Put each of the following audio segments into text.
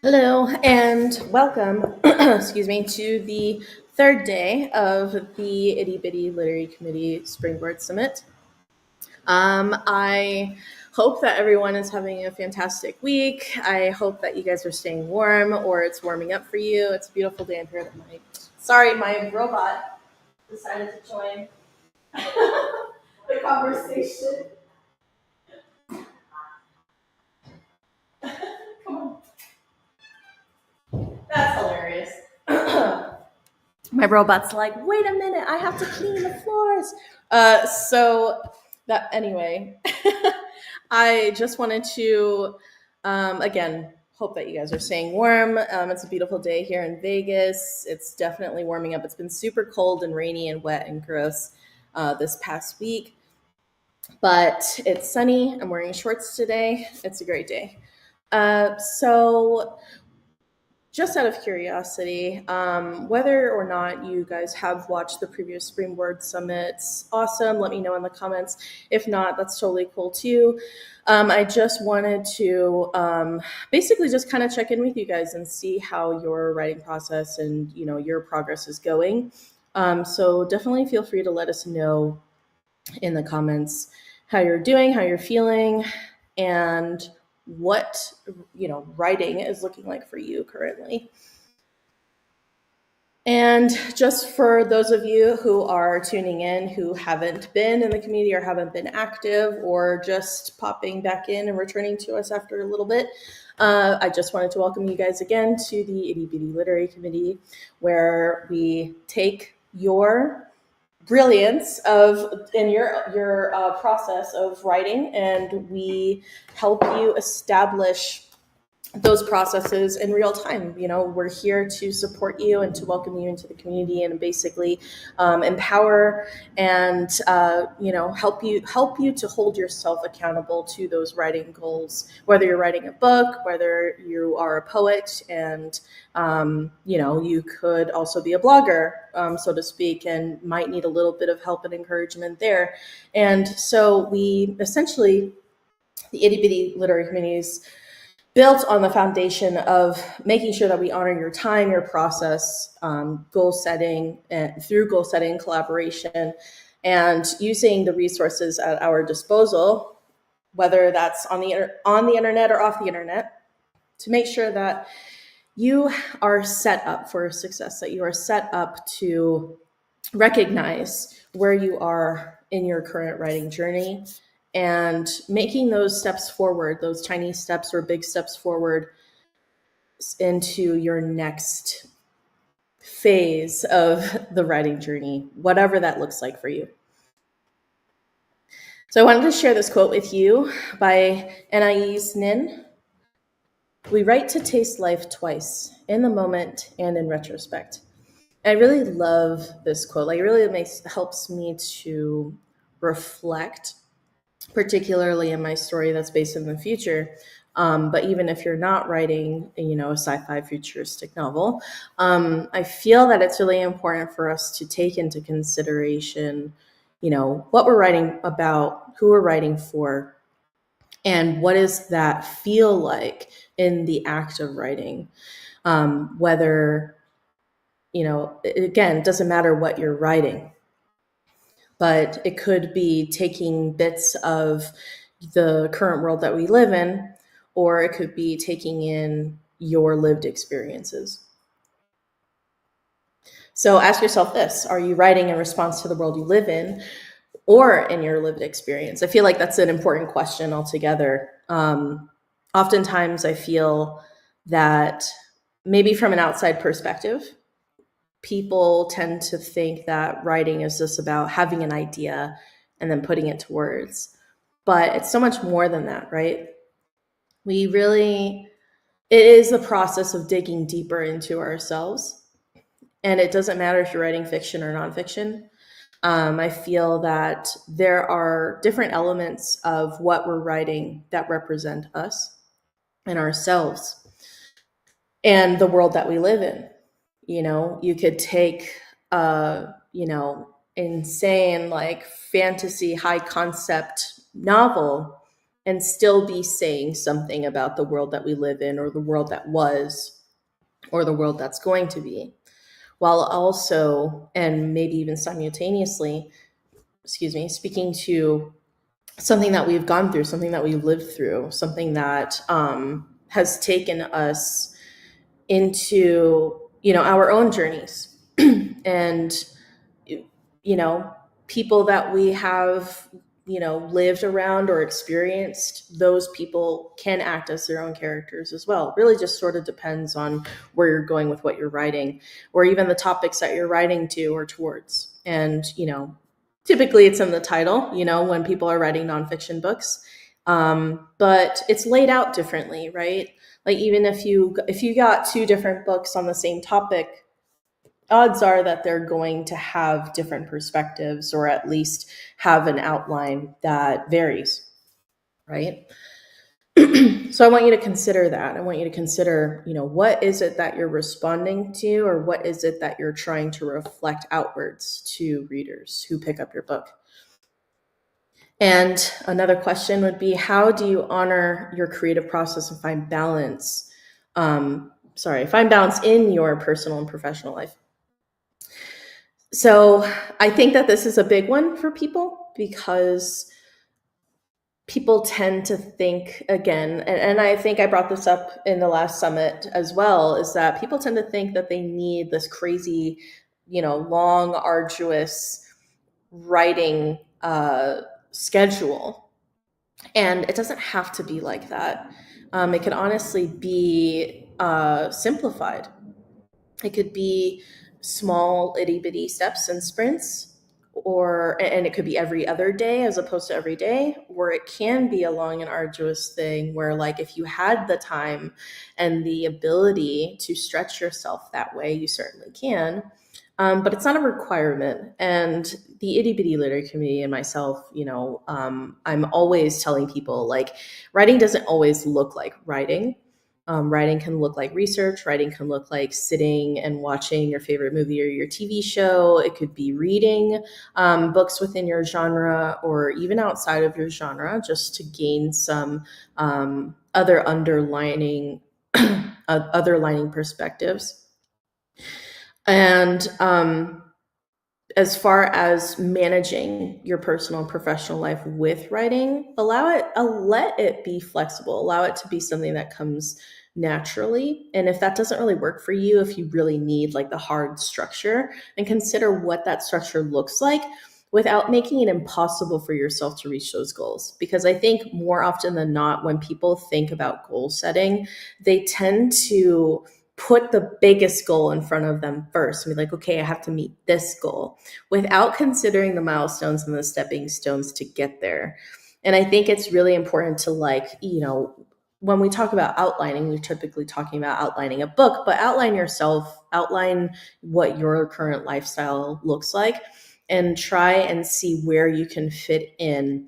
Hello and welcome, excuse me, to the third day of the Itty Bitty Literary Committee Springboard Summit. I hope that everyone is having a fantastic week. I hope that you guys are staying warm or it's warming up for you. It's a beautiful day in here. My robot decided to join the conversation. Come on. That's hilarious. My robot's like, wait a minute, I have to clean the floors. Anyway, I just wanted to, again, hope that you guys are staying warm. It's a beautiful day here in Vegas. It's definitely warming up. It's been super cold and rainy and wet and gross this past week, but it's sunny. I'm wearing shorts today. It's a great day. So just out of curiosity, whether or not you guys have watched the previous Springboard Summits, awesome. Let me know in the comments. If not, that's totally cool too. I just wanted to basically just kind of check in with you guys and see how your writing process and your progress is going. So definitely feel free to let us know in the comments how you're doing, how you're feeling, and what writing is looking like for you currently. And just for those of you who are tuning in who haven't been in the community or haven't been active or just popping back in and returning to us after a little bit, I just wanted to welcome you guys again to the Itty Bitty Literary Committee, where we take your brilliance in your process of writing, and we help you establish those processes in real time. We're here to support you and to welcome you into the community and basically empower and help you to hold yourself accountable to those writing goals, whether you're writing a book, whether you are a poet, and you could also be a blogger, so to speak, and might need a little bit of help and encouragement there. And so we essentially, the Itty Bitty Literary Committees, built on the foundation of making sure that we honor your time, your process, goal setting, and through goal setting, collaboration, and using the resources at our disposal, whether that's on the internet or off the internet, to make sure that you are set up for success, that you are set up to recognize where you are in your current writing journey, and making those steps forward, those tiny steps or big steps forward into your next phase of the writing journey, whatever that looks like for you. So I wanted to share this quote with you by Anais Nin. "We write to taste life twice, in the moment and in retrospect." I really love this quote. It really helps me to reflect, particularly in my story that's based in the future. But even if you're not writing, a sci-fi futuristic novel, I feel that it's really important for us to take into consideration, what we're writing about, who we're writing for, and what does that feel like in the act of writing. Whether, again, it doesn't matter what you're writing, but it could be taking bits of the current world that we live in, or it could be taking in your lived experiences. So ask yourself this: are you writing in response to the world you live in, or in your lived experience? I feel like that's an important question altogether. Oftentimes I feel that maybe from an outside perspective, people tend to think that writing is just about having an idea and then putting it to words. But it's so much more than that, right? It is the process of digging deeper into ourselves. And it doesn't matter if you're writing fiction or nonfiction. I feel that there are different elements of what we're writing that represent us and ourselves and the world that we live in. You could take insane, like, fantasy high concept novel and still be saying something about the world that we live in, or the world that was, or the world that's going to be, while also, and maybe even simultaneously, speaking to something that we've gone through, something that we've lived through, something that has taken us into, our own journeys. And, people that we have, lived around or experienced, those people can act as their own characters as well. It really just sort of depends on where you're going with what you're writing, or even the topics that you're writing to or towards. And, typically it's in the title, when people are writing nonfiction books. But it's laid out differently, right? Like, even if you got two different books on the same topic, odds are that they're going to have different perspectives, or at least have an outline that varies, right? So I want you to consider that. I want you to consider, what is it that you're responding to, or what is it that you're trying to reflect outwards to readers who pick up your book? And another question would be, how do you honor your creative process and find balance? Find balance in your personal and professional life. So I think that this is a big one for people, because people tend to think, again, and I think I brought this up in the last summit as well, is that people tend to think that they need this crazy, long, arduous writing schedule. And it doesn't have to be like that. It could honestly be simplified. It could be small itty bitty steps and sprints, and it could be every other day as opposed to every day, or it can be a long and arduous thing where, like, if you had the time and the ability to stretch yourself that way, you certainly can. But it's not a requirement. And the itty bitty literary community and myself, I'm always telling people, like, writing doesn't always look like writing. Writing can look like research. Writing can look like sitting and watching your favorite movie or your TV show. It could be reading books within your genre, or even outside of your genre, just to gain some other underlining perspectives. And as far as managing your personal and professional life with writing, let it be flexible. Allow it to be something that comes naturally. And if that doesn't really work for you, if you really need, like, the hard structure, then consider what that structure looks like, without making it impossible for yourself to reach those goals. Because I think more often than not, when people think about goal setting, they tend to put the biggest goal in front of them first and be like, okay, I have to meet this goal, without considering the milestones and the stepping stones to get there. And I think it's really important to, like, when we talk about outlining, we're typically talking about outlining a book, but outline yourself, outline what your current lifestyle looks like, and try and see where you can fit in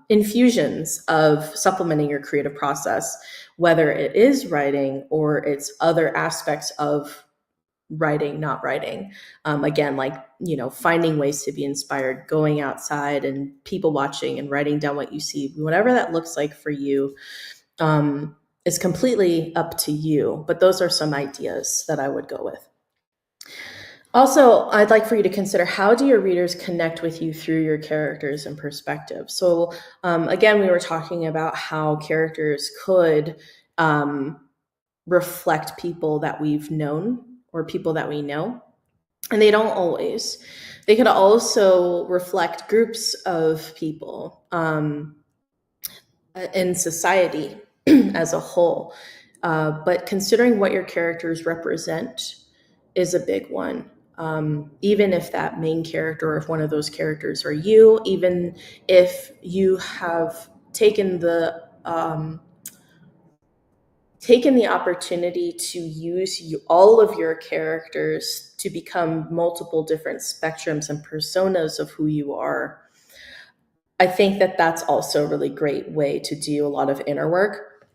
infusions of supplementing your creative process, whether it is writing or it's other aspects of writing, not writing. Again, like, finding ways to be inspired, going outside and people watching and writing down what you see, whatever that looks like for you, is completely up to you. But those are some ideas that I would go with. Also, I'd like for you to consider, how do your readers connect with you through your characters and perspective? So again, we were talking about how characters could reflect people that we've known or people that we know, and they don't always. They could also reflect groups of people in society as a whole. But considering what your characters represent is a big one. Even if that main character, or if one of those characters are you, even if you have taken the opportunity to use all of your characters to become multiple different spectrums and personas of who you are, I think that that's also a really great way to do a lot of inner work.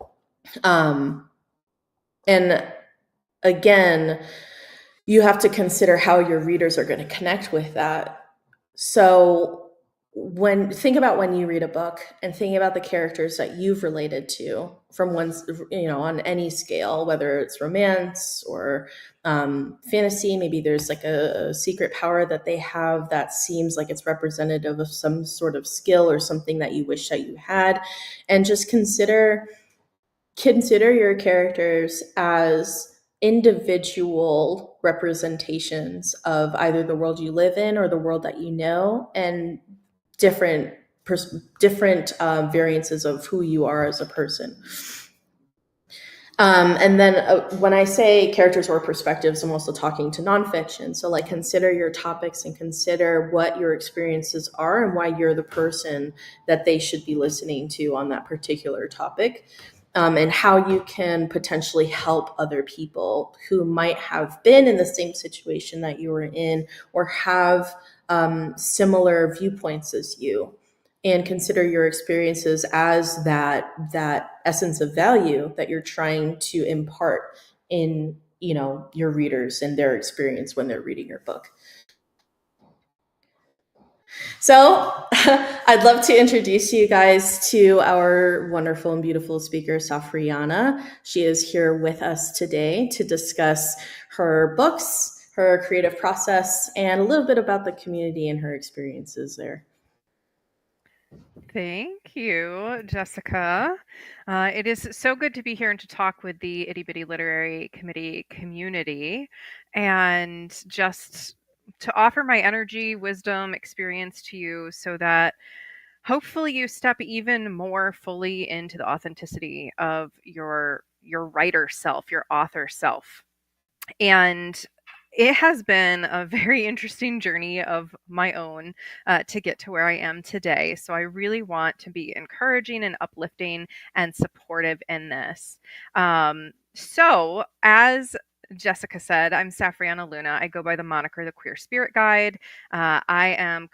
And again, you have to consider how your readers are going to connect with that. So think about when you read a book and think about the characters that you've related to from one's, on any scale, whether it's romance or fantasy. Maybe there's like a secret power that they have that seems like it's representative of some sort of skill or something that you wish that you had. And just consider your characters as individual representations of either the world you live in or the world that you know, and different different variances of who you are as a person. And then when I say characters or perspectives, I'm also talking to nonfiction. So like consider your topics and consider what your experiences are and why you're the person that they should be listening to on that particular topic. And how you can potentially help other people who might have been in the same situation that you were in or have similar viewpoints as you, and consider your experiences as that essence of value that you're trying to impart in your readers and their experience when they're reading your book. So I'd love to introduce you guys to our wonderful and beautiful speaker, Safrianna. She is here with us today to discuss her books, her creative process, and a little bit about the community and her experiences there. Thank you, Jessica. It is so good to be here and to talk with the Itty Bitty Literary Committee community and just to offer my energy, wisdom, experience to you so that hopefully you step even more fully into the authenticity of your writer self, your author self. And it has been a very interesting journey of my own to get to where I am today. So I really want to be encouraging and uplifting and supportive in this. So, as Jessica said, I'm Safrianna Lughna. I go by the moniker The Queer Spirit Guide. I am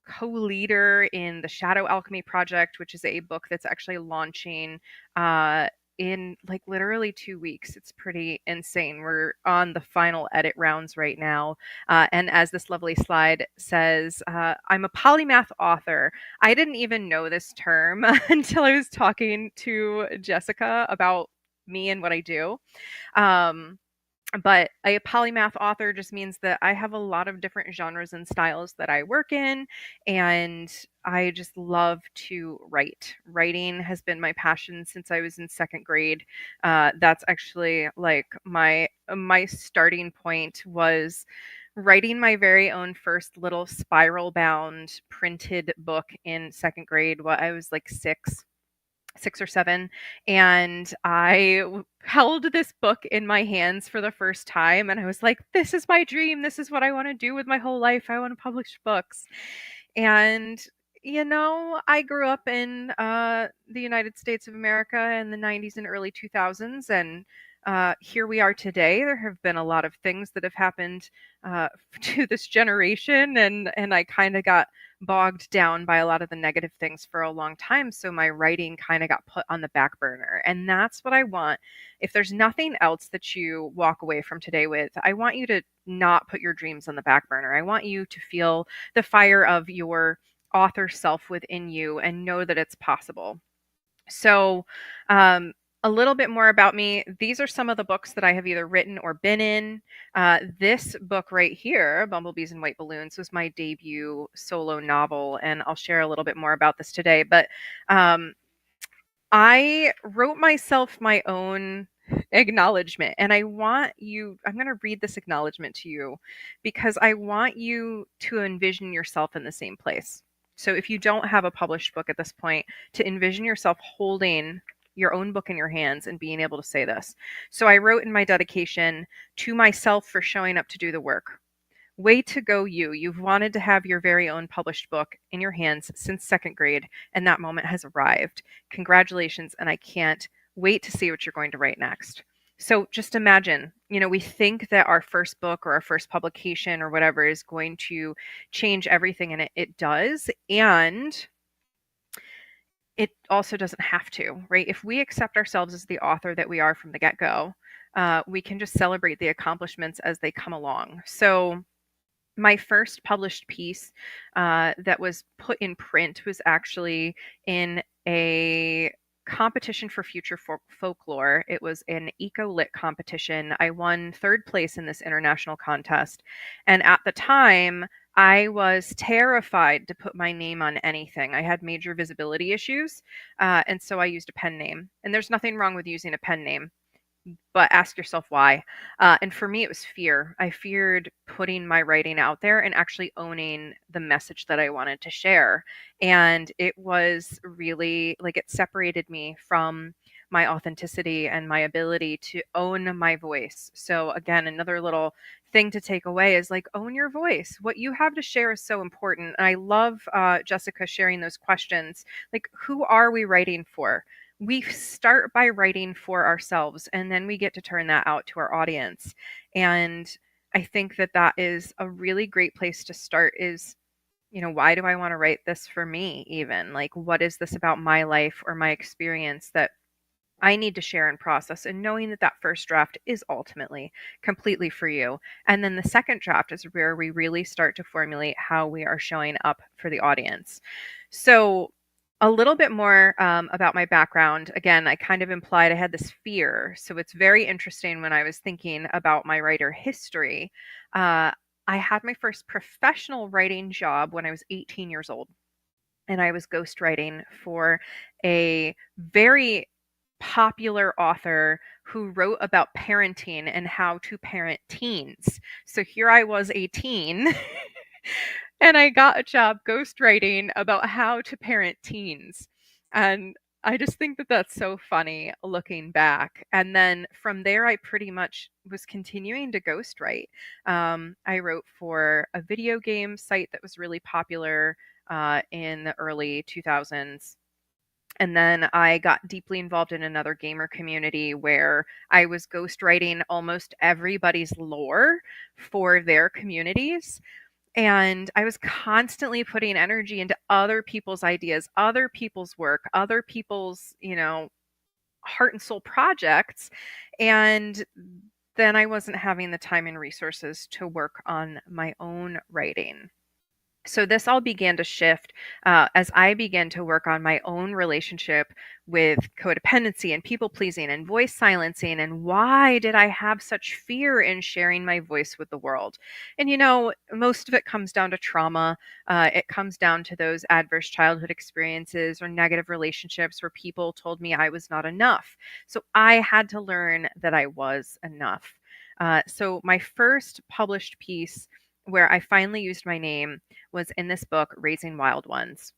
co-leader in the Shadow Alchemy Project, which is a book that's actually launching in like literally 2 weeks. It's pretty insane. We're on the final edit rounds right now. And as this lovely slide says, I'm a polymath author. I didn't even know this term until I was talking to Jessica about me and what I do. But a polymath author just means that I have a lot of different genres and styles that I work in, and I just love to write. Writing has been my passion since I was in second grade. That's actually like my starting point was writing my very own first little spiral bound printed book in second grade while I was like six or seven, and held this book in my hands for the first time, and I was like, this is my dream, this is what I want to do with my whole life, I want to publish books. And I grew up in the United States of America in the 90s and early 2000s, and here we are today. There have been a lot of things that have happened to this generation, and I kind of got bogged down by a lot of the negative things for a long time. So my writing kind of got put on the back burner. And that's what I want. If there's nothing else that you walk away from today with, I want you to not put your dreams on the back burner. I want you to feel the fire of your author self within you and know that it's possible. So, a little bit more about me. These are some of the books that I have either written or been in. This book right here, Bumblebees and White Balloons, was my debut solo novel, and I'll share a little bit more about this today. But I wrote myself my own acknowledgement, and I'm going to read this acknowledgement to you because I want you to envision yourself in the same place. So if you don't have a published book at this point, to envision yourself holding your own book in your hands and being able to say this. So I wrote in my dedication, to myself for showing up to do the work. Way to go, you. You've wanted to have your very own published book in your hands since second grade, and that moment has arrived. Congratulations, and I can't wait to see what you're going to write next. So just imagine, we think that our first book or our first publication or whatever is going to change everything, and it does. And it also doesn't have to, right? If we accept ourselves as the author that we are from the get-go, we can just celebrate the accomplishments as they come along. So My first published piece that was put in print was actually in a competition for future folklore. It was an eco lit competition. I won third place in this international contest. And at the time, I was terrified to put my name on anything. I had major visibility issues. And so I used a pen name. And there's nothing wrong with using a pen name, but ask yourself why. And for me, it was fear. I feared putting my writing out there and actually owning the message that I wanted to share. And it was really like it separated me from my authenticity and my ability to own my voice. So, again, another little thing to take away is like own your voice. What you have to share is so important. And I love Jessica sharing those questions. Like, who are we writing for? We start by writing for ourselves and then we get to turn that out to our audience. And I think that that is a really great place to start is, why do I want to write this for me even? Like, what is this about my life or my experience that I need to share and process, and knowing that that first draft is ultimately completely for you. And then the second draft is where we really start to formulate how we are showing up for the audience. So, a little bit more about my background. Again, I kind of implied I had this fear. So, it's very interesting when I was thinking about my writer history. I had my first professional writing job when I was 18 years old, and I was ghostwriting for a very popular author who wrote about parenting and how to parent teens. So here I was 18 and I got a job ghostwriting about how to parent teens. And I just think that that's so funny looking back. And then from there, I pretty much was continuing to ghostwrite. I wrote for a video game site that was really popular in the early 2000s. And then I got deeply involved in another gamer community where I was ghostwriting almost everybody's lore for their communities. And I was constantly putting energy into other people's ideas, other people's work, other people's, heart and soul projects. And then I wasn't having the time and resources to work on my own writing. So this all began to shift as I began to work on my own relationship with codependency and people pleasing and voice silencing. And why did I have such fear in sharing my voice with the world? And most of it comes down to trauma. It comes down to those adverse childhood experiences or negative relationships where people told me I was not enough. So I had to learn that I was enough. So my first published piece where I finally used my name was in this book, Raising Wild Ones.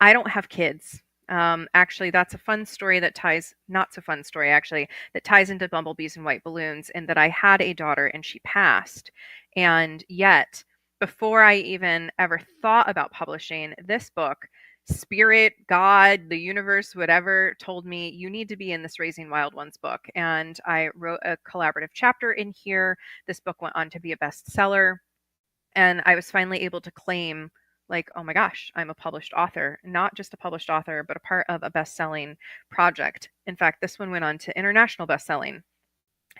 I don't have kids. Actually, that's a fun story that ties, not so fun story actually, that ties into bumblebees and white balloons, in that I had a daughter and she passed. And yet, before I even ever thought about publishing this book, Spirit, God, the universe, whatever, told me, you need to be in this Raising Wild Ones book. And I wrote a collaborative chapter in here. This book went on to be a bestseller. And I was finally able to claim, like, oh my gosh, I'm a published author, not just a published author, but a part of a best-selling project. In fact, this one went on to international best-selling.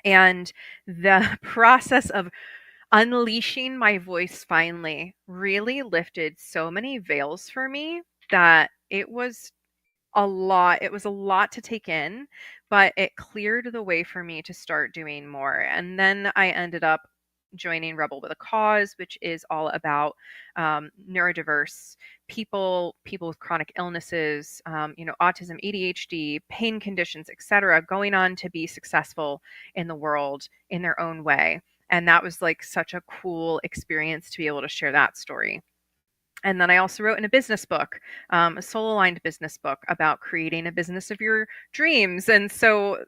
And the process of unleashing my voice finally really lifted so many veils for me that it was a lot. It was a lot to take in, but it cleared the way for me to start doing more. And then I ended up joining Rebel with a Cause, which is all about neurodiverse people with chronic illnesses, autism, ADHD, pain conditions, etc., going on to be successful in the world in their own way. And that was like such a cool experience to be able to share that story. And then I also wrote in a business book, a soul aligned business book about creating a business of your dreams. And so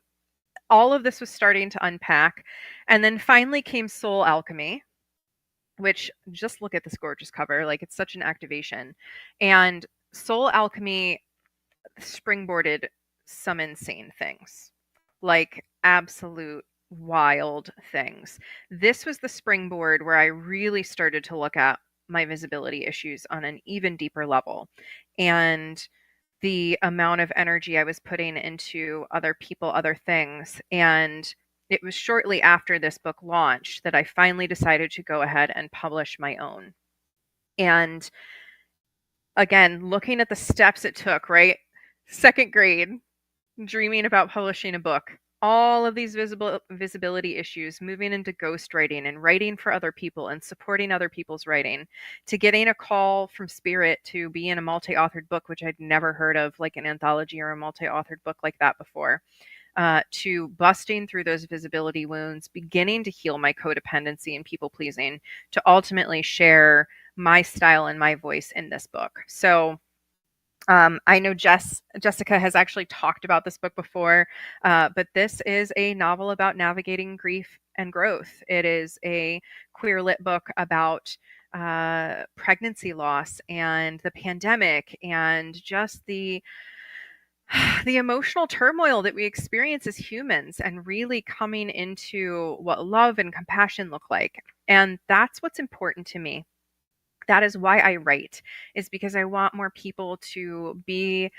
all of this was starting to unpack. And then finally came Soul Alchemy, which, just look at this gorgeous cover. Like, it's such an activation. And Soul Alchemy springboarded some insane things, like absolute wild things. This was the springboard where I really started to look at my visibility issues on an even deeper level. And the amount of energy I was putting into other people, other things. And it was shortly after this book launched that I finally decided to go ahead and publish my own. And again, looking at the steps it took, right? Second grade, dreaming about publishing a book. All of these visibility issues, moving into ghostwriting and writing for other people and supporting other people's writing, to getting a call from Spirit to be in a multi-authored book, which I'd never heard of, like an anthology or a multi-authored book like that before, to busting through those visibility wounds, beginning to heal my codependency and people pleasing, to ultimately share my style and my voice in this book. So I know Jessica has actually talked about this book before, but this is a novel about navigating grief and growth. It is a queer lit book about pregnancy loss and the pandemic and just the emotional turmoil that we experience as humans, and really coming into what love and compassion look like. And that's what's important to me. That is why I write, is because I want more people to be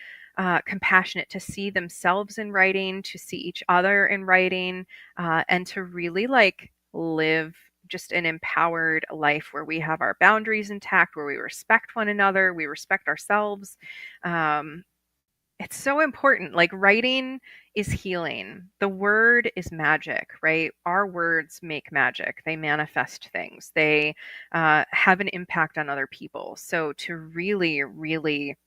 compassionate, to see themselves in writing, to see each other in writing, and to really like live just an empowered life where we have our boundaries intact, where we respect one another, we respect ourselves. It's so important. Like, writing is healing. The word is magic, right? Our words make magic. They manifest things. They have an impact on other people. So to really, really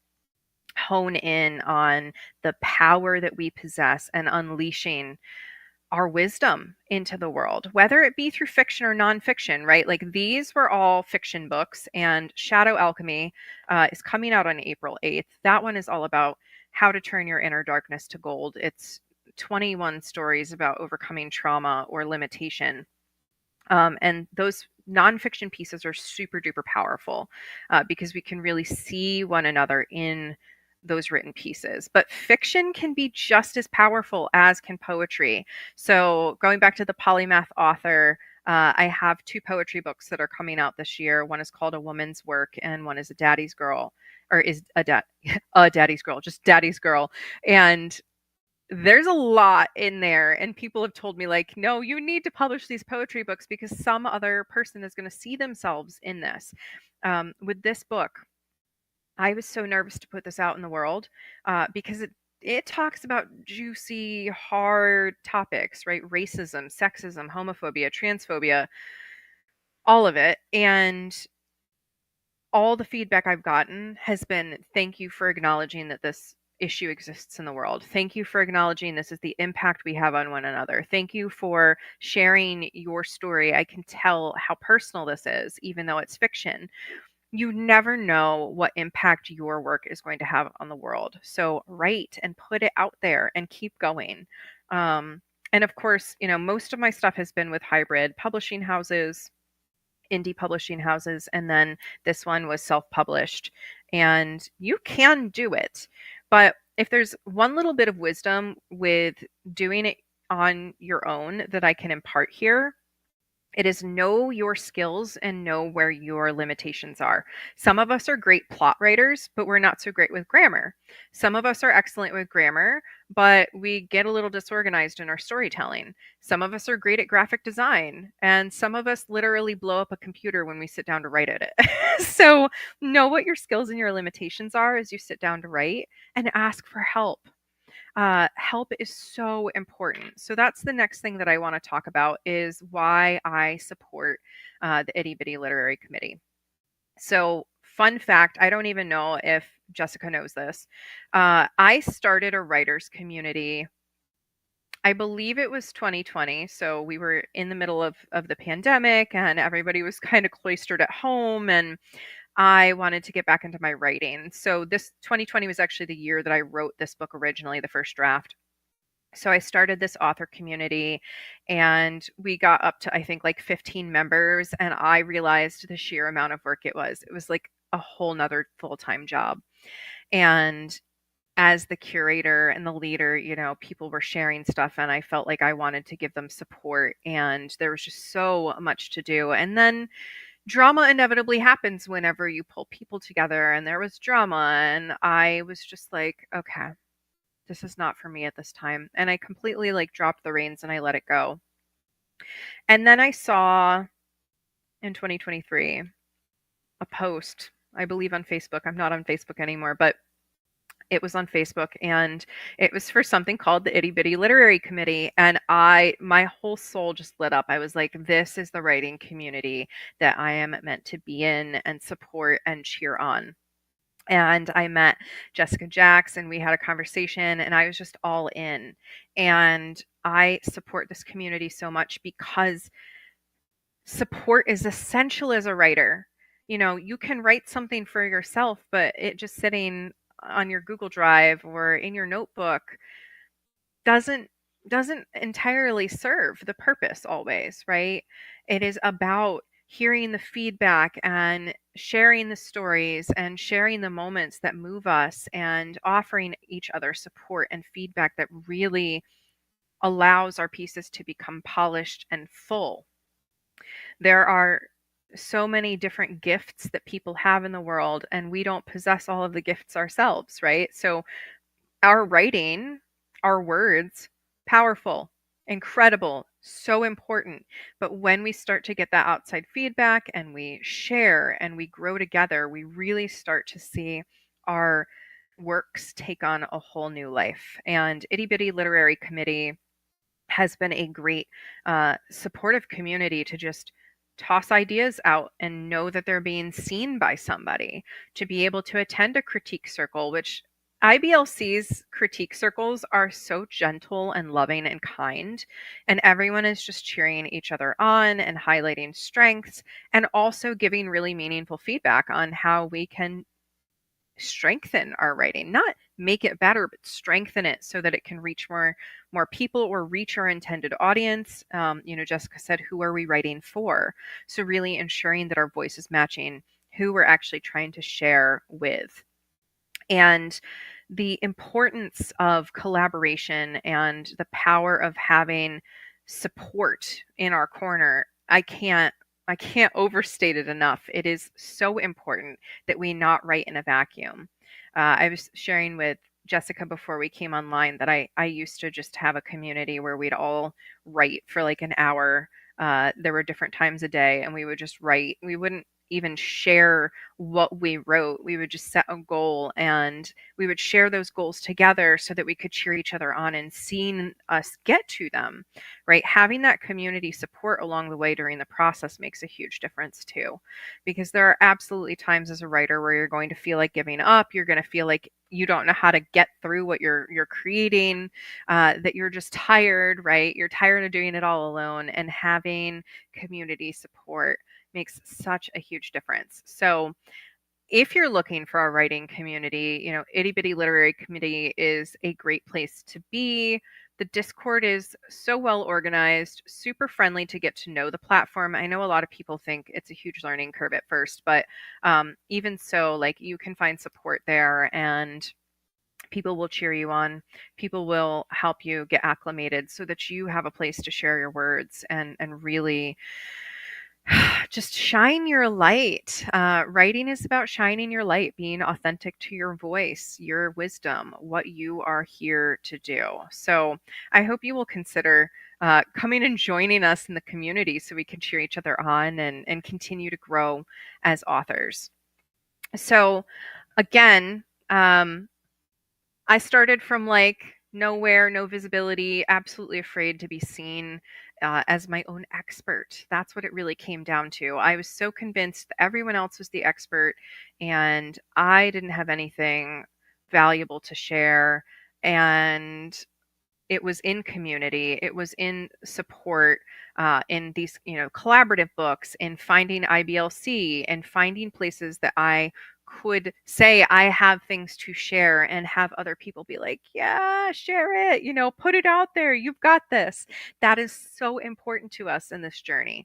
hone in on the power that we possess and unleashing our wisdom into the world, whether it be through fiction or nonfiction, right? Like, these were all fiction books, and Shadow Alchemy is coming out on April 8th. That one is all about how to turn your inner darkness to gold. It's 21 stories about overcoming trauma or limitation. And those nonfiction pieces are super duper powerful because we can really see one another in those written pieces. But fiction can be just as powerful as can poetry. So going back to the polymath author, I have two poetry books that are coming out this year. One is called A Woman's Work, and one is A Daddy's Girl, or is a Daddy's Girl, just Daddy's Girl. And there's a lot in there, and people have told me, like, no, you need to publish these poetry books because some other person is going to see themselves in this. With this book, I was so nervous to put this out in the world because it talks about juicy, hard topics, right? Racism, sexism, homophobia, transphobia, all of it. And all the feedback I've gotten has been, thank you for acknowledging that this issue exists in the world. Thank you for acknowledging this is the impact we have on one another. Thank you for sharing your story. I can tell how personal this is, even though it's fiction. You never know what impact your work is going to have on the world. So write and put it out there and keep going. And of course, most of my stuff has been with hybrid publishing houses, indie publishing houses, and then this one was self-published. And you can do it. But if there's one little bit of wisdom with doing it on your own that I can impart here, it is know your skills and know where your limitations are. Some of us are great plot writers, but we're not so great with grammar. Some of us are excellent with grammar, but we get a little disorganized in our storytelling. Some of us are great at graphic design, and some of us literally blow up a computer when we sit down to write it. So know what your skills and your limitations are as you sit down to write, and ask for help. Help is so important. So that's the next thing that I want to talk about, is why I support the Itty Bitty Literary Committee. So, fun fact, I don't even know if Jessica knows this. I started a writers community, I believe it was 2020. So we were in the middle of the pandemic, and everybody was kind of cloistered at home, and I wanted to get back into my writing. So this 2020 was actually the year that I wrote this book originally, the first draft. So I started this author community, and we got up to, I think, like 15 members, and I realized the sheer amount of work it was. It was like a whole nother full-time job. And as the curator and the leader, people were sharing stuff, and I felt like I wanted to give them support, and there was just so much to do. And then drama inevitably happens whenever you pull people together, and there was drama, and I was just like, okay, this is not for me at this time. And I completely like dropped the reins and I let it go. And then I saw in 2023 a post, I believe on Facebook. I'm not on Facebook anymore, but it was on Facebook, and it was for something called the Itty Bitty Literary Committee. And my whole soul just lit up. I was like, this is the writing community that I am meant to be in and support and cheer on. And I met Jessica Jacks and we had a conversation, and I was just all in. And I support this community so much because support is essential as a writer. You know, you can write something for yourself, but it just sitting on your Google Drive or in your notebook doesn't doesn't entirely serve the purpose always, right? It is about hearing the feedback and sharing the stories and sharing the moments that move us and offering each other support and feedback that really allows our pieces to become polished and full. There are so many different gifts that people have in the world, and we don't possess all of the gifts ourselves, right? So, our writing, our words, powerful, incredible, so important. But when we start to get that outside feedback and we share and we grow together, we really start to see our works take on a whole new life. And Itty Bitty Literary Committee has been a great supportive community to just toss ideas out and know that they're being seen by somebody, to be able to attend a critique circle, which IBLC's critique circles are so gentle and loving and kind, and everyone is just cheering each other on and highlighting strengths and also giving really meaningful feedback on how we can strengthen our writing, not make it better, but strengthen it so that it can reach more people or reach our intended audience. Jessica said, who are we writing for? So really ensuring that our voice is matching who we're actually trying to share with. And the importance of collaboration and the power of having support in our corner, I can't overstate it enough. It is so important that we not write in a vacuum. I was sharing with Jessica before we came online that I used to just have a community where we'd all write for like an hour. There were different times a day, and we would just write. We wouldn't even share what we wrote. We would just set a goal and we would share those goals together so that we could cheer each other on and seeing us get to them, right? Having that community support along the way during the process makes a huge difference too, because there are absolutely times as a writer where you're going to feel like giving up. You're going to feel like you don't know how to get through what you're creating, that you're just tired, right? You're tired of doing it all alone, and having community support makes such a huge difference. So if you're looking for a writing community, Itty Bitty Literary Committee is a great place to be. The Discord is so well organized, super friendly to get to know the platform. I know a lot of people think it's a huge learning curve at first, but even so, like, you can find support there, and people will cheer you on. People will help you get acclimated so that you have a place to share your words and really just shine your light. Writing is about shining your light, being authentic to your voice, your wisdom, what you are here to do. So I hope you will consider coming and joining us in the community so we can cheer each other on and continue to grow as authors. So again, I started from like nowhere, no visibility, absolutely afraid to be seen as my own expert. That's what it really came down to. I was so convinced that everyone else was the expert and I didn't have anything valuable to share. And it was in community, it was in support, in these collaborative books, in finding IBLC and finding places that I could say I have things to share and have other people be like, yeah, share it, put it out there, you've got this. That is so important to us in this journey.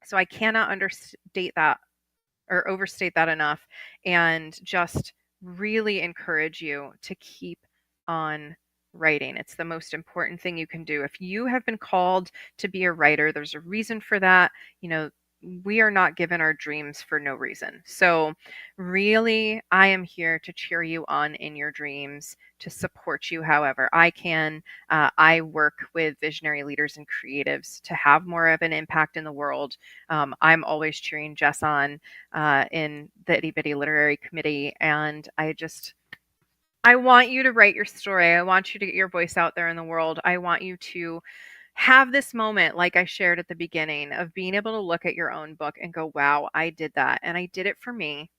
So I cannot understate that or overstate that enough, and just really encourage you to keep on writing. It's the most important thing you can do. If you have been called to be a writer, there's a reason for that. we are not given our dreams for no reason. So, really, I am here to cheer you on in your dreams, to support you however I can. I work with visionary leaders and creatives to have more of an impact in the world. I'm always cheering Jess on in the Itty Bitty Literary Committee, and I want you to write your story. I want you to get your voice out there in the world. I want you to have this moment, like I shared at the beginning, of being able to look at your own book and go, wow, I did that. And I did it for me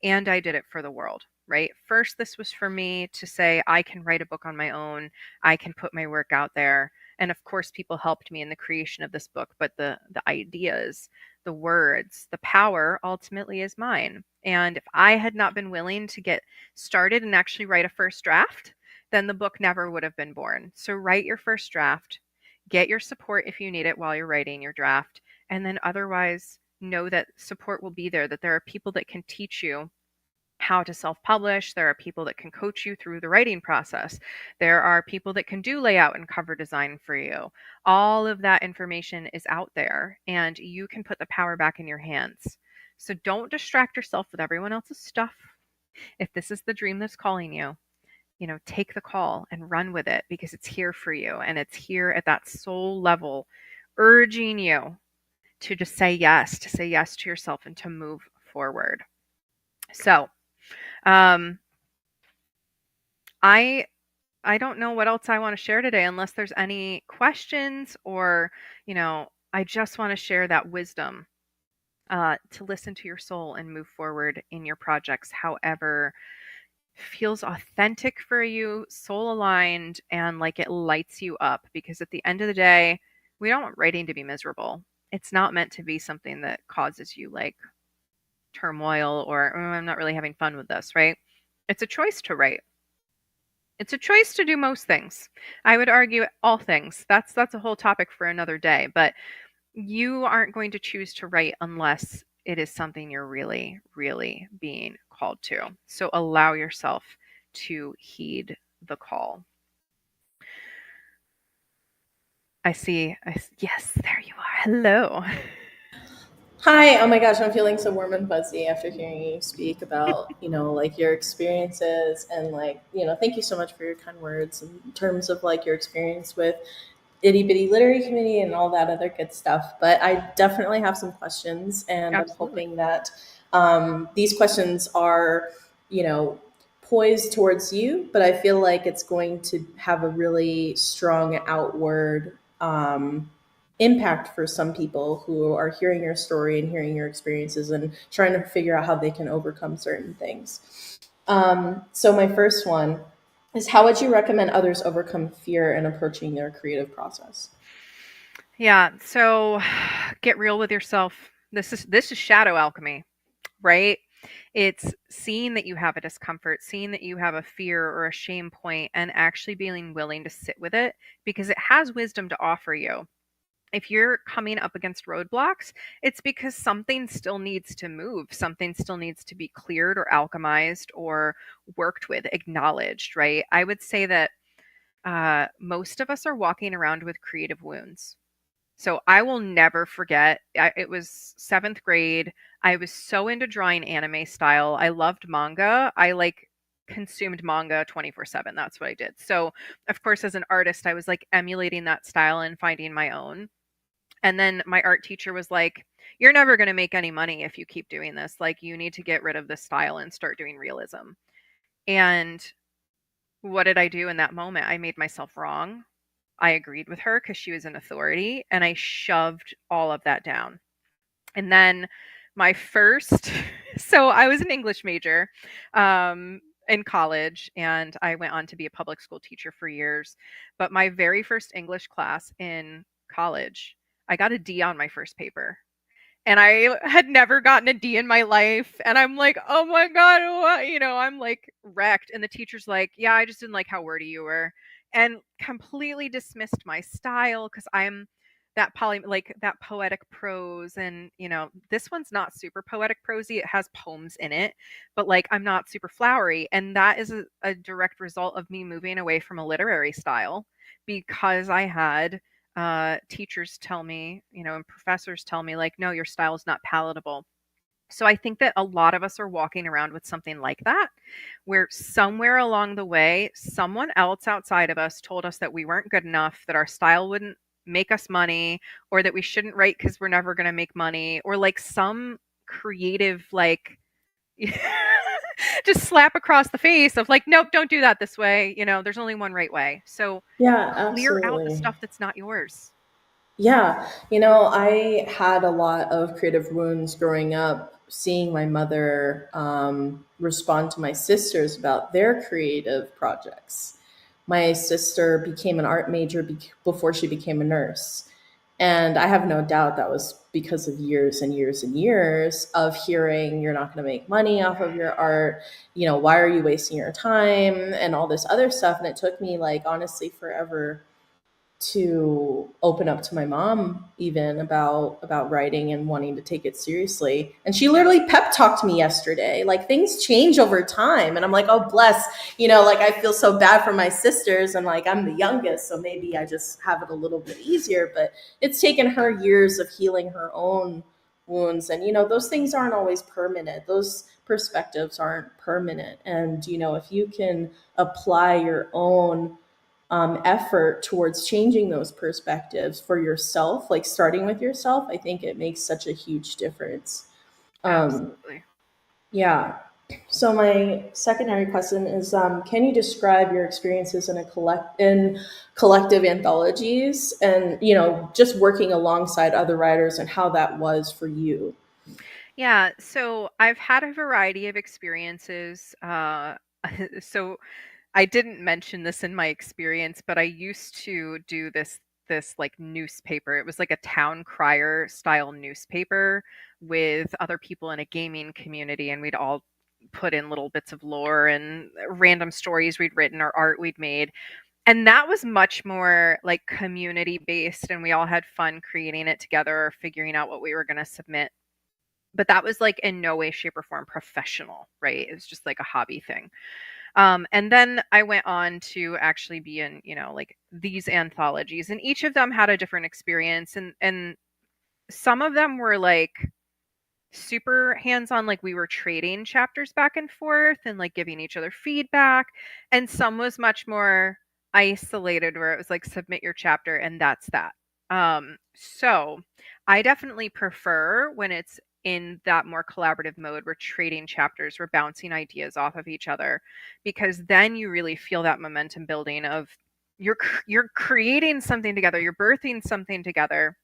and I did it for the world, right? First, this was for me to say, I can write a book on my own. I can put my work out there. And of course, people helped me in the creation of this book, but the ideas, the words, the power ultimately is mine. And if I had not been willing to get started and actually write a first draft, then the book never would have been born. So write your first draft, get your support if you need it while you're writing your draft, and then otherwise know that support will be there, that there are people that can teach you how to self-publish. There are people that can coach you through the writing process. There are people that can do layout and cover design for you. All of that information is out there and you can put the power back in your hands. So don't distract yourself with everyone else's stuff. If this is the dream that's calling you, take the call and run with it because it's here for you and it's here at that soul level, urging you to just say yes, to yourself and to move forward. So, um, I I don't know what else I want to share today unless there's any questions or, I just want to share that wisdom to listen to your soul and move forward in your projects, however feels authentic for you, soul aligned, and like it lights you up. Because at the end of the day, we don't want writing to be miserable. It's not meant to be something that causes you like turmoil or I'm not really having fun with this, right? It's a choice to write. It's a choice to do most things. I would argue all things. That's a whole topic for another day, but you aren't going to choose to write unless it is something you're really, really being called to. So allow yourself to heed the call. Yes, there you are. Hello. Hi, oh my gosh, I'm feeling so warm and fuzzy after hearing you speak about, like your experiences and thank you so much for your kind words in terms of like your experience with Itty Bitty Literary Committee and all that other good stuff. But I definitely have some questions, and I'm Absolutely. hoping that these questions are, you know, poised towards you, but I feel like it's going to have a really strong outward impact for some people who are hearing your story and hearing your experiences and trying to figure out how they can overcome certain things. So, my first one is, how would you recommend others overcome fear in approaching their creative process? Yeah, so get real with yourself. This is shadow alchemy, right? It's seeing that you have a discomfort, seeing that you have a fear or a shame point, and actually being willing to sit with it because it has wisdom to offer you. If you're coming up against roadblocks, it's because something still needs to move, something still needs to be cleared or alchemized or worked with, acknowledged, right? I would say that most of us are walking around with creative wounds. So I will never forget. It was seventh grade. I was so into drawing anime style. I loved manga. I like consumed manga 24/7. That's what I did. So, of course, as an artist, I was like emulating that style and finding my own. And then my art teacher was like, "You're never going to make any money if you keep doing this. Like, you need to get rid of this style and start doing realism." And what did I do in that moment? I made myself wrong. I agreed with her because she was an authority, and I shoved all of that down. And then my first, so I was an English major in college, and I went on to be a public school teacher for years. But my very first English class in college, I got a D on my first paper. And I had never gotten a D in my life. And I'm like, oh my God, what? I'm like wrecked. And the teacher's like, yeah, I just didn't like how wordy you were. And completely dismissed my style because I'm like that poetic prose. And, this one's not super poetic prosy. It has poems in it, but like I'm not super flowery. And that is a direct result of me moving away from a literary style because I had teachers tell me, and professors tell me, like, no, your style is not palatable. So I think that a lot of us are walking around with something like that, where somewhere along the way, someone else outside of us told us that we weren't good enough, that our style wouldn't make us money, or that we shouldn't write because we're never going to make money, or like some creative, like, just slap across the face of like, nope, don't do that this way. There's only one right way. So Yeah, clear out the absolutely. stuff that's not yours. Yeah, I had a lot of creative wounds growing up, seeing my mother respond to my sisters about their creative projects. My sister became an art major before she became a nurse. And I have no doubt that was because of years and years and years of hearing, you're not going to make money off of your art. Why are you wasting your time and all this other stuff? And it took me, like, honestly, forever to open up to my mom even about writing and wanting to take it seriously. And she Yeah. literally pep talked me yesterday. Like, things change over time, and I'm like, oh bless. Like, I feel so bad for my sisters, and like, I'm the youngest, so maybe I just have it a little bit easier, but it's taken her years of healing her own wounds. And those things aren't always permanent. Those perspectives aren't permanent. And if you can apply your own effort towards changing those perspectives for yourself, like starting with yourself, I think it makes such a huge difference. Um, Absolutely. yeah. So my secondary question is, can you describe your experiences in collective anthologies, and just working alongside other writers, and how that was for you? Yeah, so I've had a variety of experiences. So I didn't mention this in my experience, but I used to do this like newspaper. It was like a town crier style newspaper with other people in a gaming community, and we'd all put in little bits of lore and random stories we'd written or art we'd made. And that was much more like community based, and we all had fun creating it together or figuring out what we were going to submit. But that was like in no way, shape, or form professional, right? It was just like a hobby thing. And then I went on to actually be in, like these anthologies, and each of them had a different experience. And some of them were like super hands-on, like we were trading chapters back and forth and like giving each other feedback. And some was much more isolated, where it was like submit your chapter and that's that. So I definitely prefer when it's in that more collaborative mode. We're trading chapters, we're bouncing ideas off of each other, because then you really feel that momentum building of you're creating something together, you're birthing something together.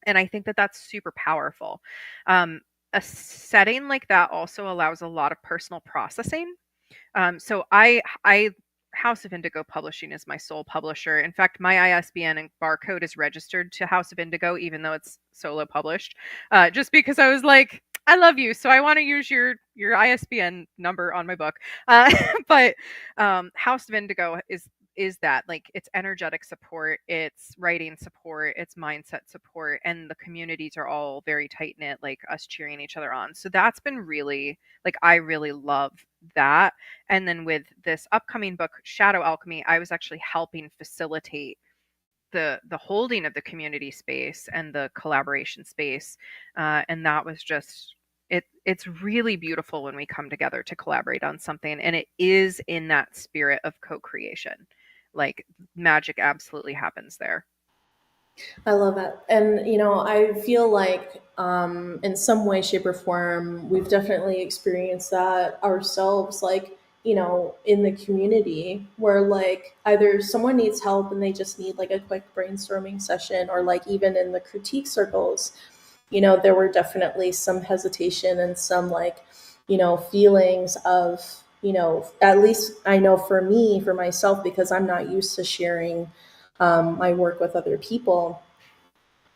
And I think that that's super powerful. Um, a setting like that also allows a lot of personal processing. So I House of Indigo Publishing is my sole publisher. In fact, my ISBN and barcode is registered to House of Indigo, even though it's solo published. Just because I was like, I love you, so I want to use your ISBN number on my book. But House of Indigo is that, like, it's energetic support, it's writing support, it's mindset support, and the communities are all very tight knit, like us cheering each other on. So that's been really, like, I really love that. And then with this upcoming book, Shadow Alchemy, I was actually helping facilitate the holding of the community space and the collaboration space. And that was just it's really beautiful when we come together to collaborate on something, and it is in that spirit of co-creation. Like, magic absolutely happens there. I love it. And, I feel like in some way, shape, or form, we've definitely experienced that ourselves, like, in the community where, like, either someone needs help and they just need like a quick brainstorming session, or like even in the critique circles, there were definitely some hesitation and some, like, feelings of, at least I know for me, for myself, because I'm not used to sharing my work with other people.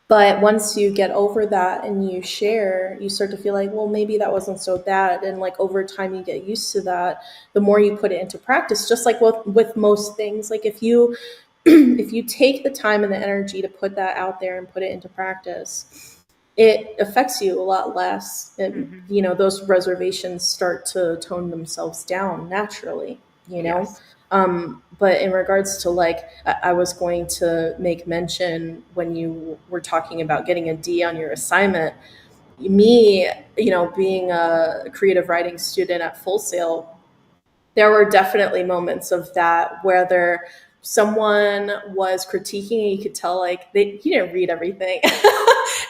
But once you get over that and you share, you start to feel like, well, maybe that wasn't so bad. And like over time, you get used to that. The more you put it into practice, just like with most things, like if you if you take the time and the energy to put that out there and put it into practice, it affects you a lot less. And Hmm. those reservations start to tone themselves down naturally. You know. Yes. But in regards to like, I was going to make mention when you were talking about getting a D on your assignment, me, being a creative writing student at Full Sail, there were definitely moments of that, whether someone was critiquing and you could tell like he didn't read everything.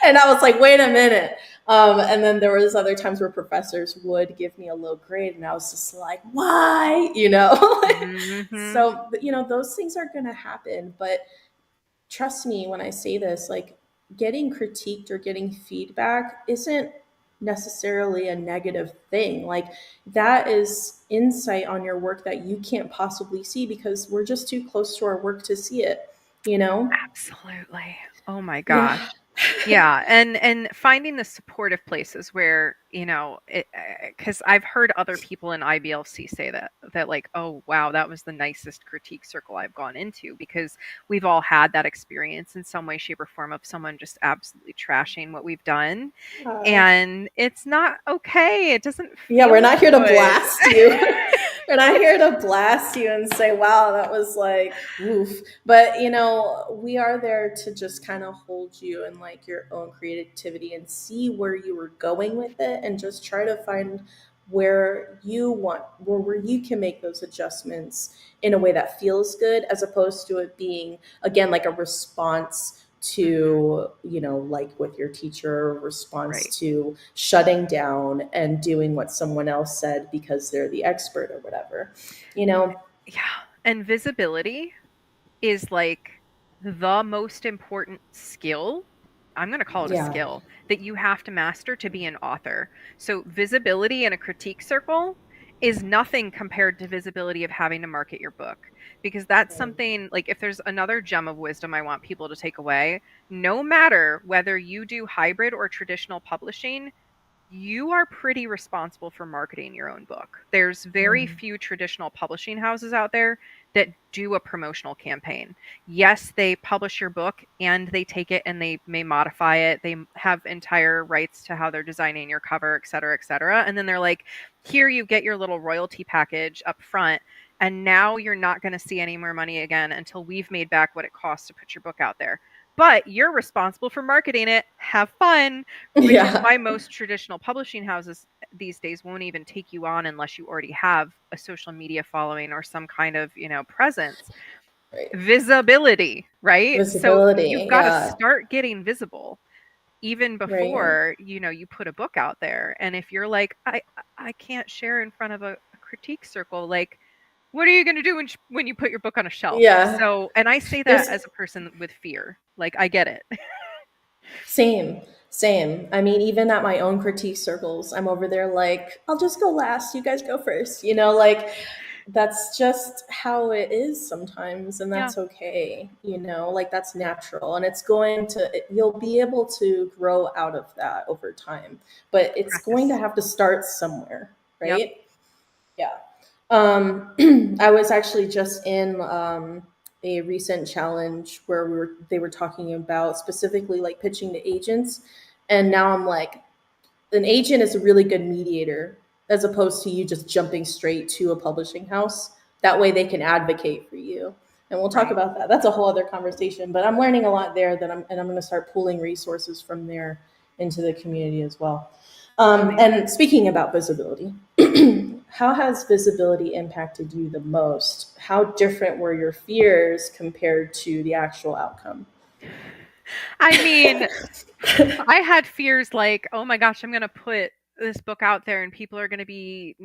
And I was like, wait a minute. And then there was other times where professors would give me a low grade and I was just like, why? Hmm. So, those things are going to happen. But trust me when I say this, like, getting critiqued or getting feedback isn't necessarily a negative thing. Like, that is insight on your work that you can't possibly see because we're just too close to our work to see it, you know? Absolutely. Oh my Yeah. gosh. Yeah, and finding the supportive places where, because I've heard other people in IBLC say that like, oh wow, that was the nicest critique circle I've gone into, because we've all had that experience in some way, shape, or form of someone just absolutely trashing what we've done, Uh, and it's not okay. It doesn't yeah, we're feel not here to good. blast you. We're not here to blast you and say, wow, that was like, woof. But, we are there to just kind of hold you in like your own creativity and see where you were going with it and just try to find where you can make those adjustments in a way that feels good, as opposed to it being, again, like a response Hmm. to, like with your teacher, response Right. to shutting down and doing what someone else said because they're the expert or whatever, you know? Yeah. And visibility is like the most important skill. I'm going to call it a Yeah. skill that you have to master to be an author. So, visibility in a critique circle is nothing compared to visibility of having to market your book. Because that's Right. something, like, if there's another gem of wisdom I want people to take away, no matter whether you do hybrid or traditional publishing, you are pretty responsible for marketing your own book. There's very Mm. few traditional publishing houses out there that do a promotional campaign. Yes, they publish your book and they take it and they may modify it. They have entire rights to how they're designing your cover, et cetera, et cetera. And then they're like, here you get your little royalty package up front. And now you're not going to see any more money again until we've made back what it costs to put your book out there. But you're responsible for marketing it. Have fun, which is Yeah. why most traditional publishing houses these days won't even take you on unless you already have a social media following or some kind of, presence. Right. Visibility, right? So you've Visibility. got to Yeah. start getting visible even Right. before, you put a book out there. And if you're like, I can't share in front of a critique circle, like, what are you going to do when you put your book on a shelf? Yeah. So, and I say that There's as a person with fear. Like, I get it. same. Same. I mean, even at my own critique circles, I'm over there like, I'll just go last. You guys go first. Like, that's just how it is sometimes, and Yeah, that's okay. Like, that's natural, and you'll be able to grow out of that over time, but it's going to practice. have to start somewhere, Yep. right? Yeah. I was actually just in a recent challenge where they were talking about specifically like pitching to agents, and now I'm like, an agent is a really good mediator as opposed to you just jumping straight to a publishing house. That way they can advocate for you. And we'll talk Right. about that. That's a whole other conversation, but I'm learning a lot there and I'm going to start pulling resources from there into the community as well. Amazing. And speaking about visibility, how has visibility impacted you the most? How different were your fears compared to the actual outcome? I mean, I had fears like, oh my gosh, I'm going to put this book out there and people are going to be